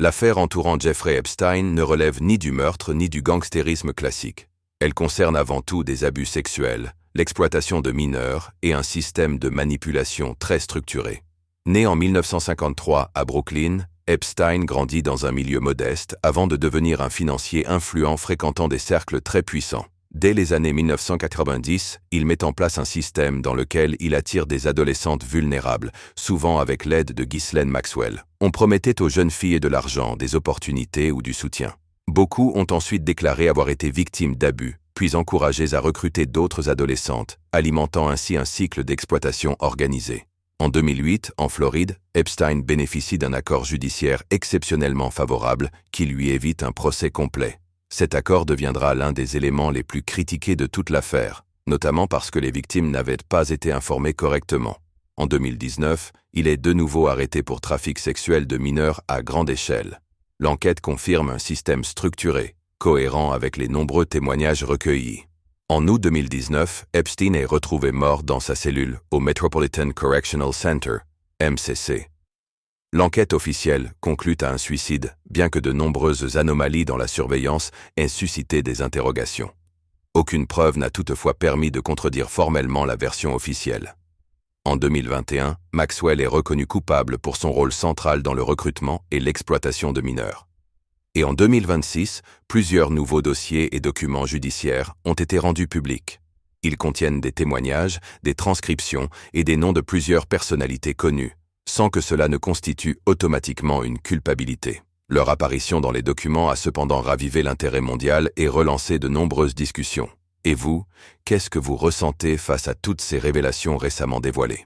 L'affaire entourant Jeffrey Epstein ne relève ni du meurtre ni du gangstérisme classique. Elle concerne avant tout des abus sexuels, l'exploitation de mineurs et un système de manipulation très structuré. Né en 1953 à Brooklyn, Epstein grandit dans un milieu modeste avant de devenir un financier influent fréquentant des cercles très puissants. Dès les années 1990, il met en place un système dans lequel il attire des adolescentes vulnérables, souvent avec l'aide de Ghislaine Maxwell. On promettait aux jeunes filles de l'argent, des opportunités ou du soutien. Beaucoup ont ensuite déclaré avoir été victimes d'abus, puis encouragées à recruter d'autres adolescentes, alimentant ainsi un cycle d'exploitation organisée. En 2008, en Floride, Epstein bénéficie d'un accord judiciaire exceptionnellement favorable qui lui évite un procès complet. Cet accord deviendra l'un des éléments les plus critiqués de toute l'affaire, notamment parce que les victimes n'avaient pas été informées correctement. En 2019, il est de nouveau arrêté pour trafic sexuel de mineurs à grande échelle. L'enquête confirme un système structuré, cohérent avec les nombreux témoignages recueillis. En août 2019, Epstein est retrouvé mort dans sa cellule au Metropolitan Correctional Center, MCC. L'enquête officielle conclut à un suicide, bien que de nombreuses anomalies dans la surveillance aient suscité des interrogations. Aucune preuve n'a toutefois permis de contredire formellement la version officielle. En 2021, Maxwell est reconnu coupable pour son rôle central dans le recrutement et l'exploitation de mineurs. Et en 2026, plusieurs nouveaux dossiers et documents judiciaires ont été rendus publics. Ils contiennent des témoignages, des transcriptions et des noms de plusieurs personnalités connues, sans que cela ne constitue automatiquement une culpabilité. Leur apparition dans les documents a cependant ravivé l'intérêt mondial et relancé de nombreuses discussions. Et vous, qu'est-ce que vous ressentez face à toutes ces révélations récemment dévoilées ?